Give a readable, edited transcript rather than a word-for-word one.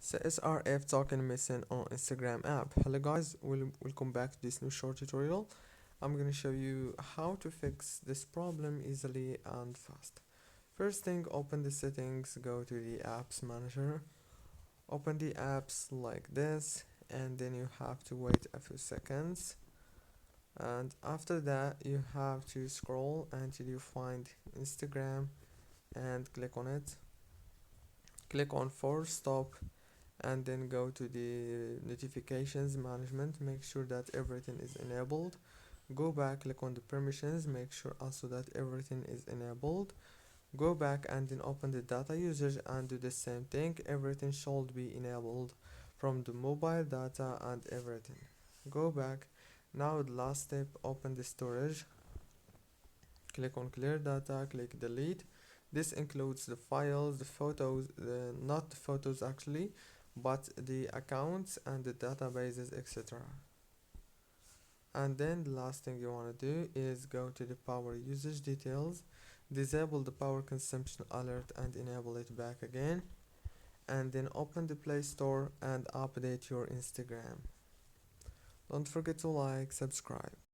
CSRF token missing on Instagram app. Hello guys, welcome back to this new short tutorial. I'm gonna show you how to fix this problem easily and fast. First thing, open the settings, go to the apps manager, open the apps like this, and then you have to wait a few seconds. And after that, you have to scroll until you find Instagram and click on it. Click on force stop and then go to the notifications management. Make sure that everything is enabled. Go back, click on the permissions, make sure also that everything is enabled. Go back and then open the data usage and do the same thing. Everything should be enabled from the mobile data and everything. Go back. Now the last step, open the storage, click on clear data, click delete. This includes the files, the photos, not the photos actually, but the accounts and the databases, etc. And then the last thing you want to do is go to the power usage details, disable the power consumption alert and enable it back again, and then open the Play Store and update your Instagram. Don't forget to like, subscribe.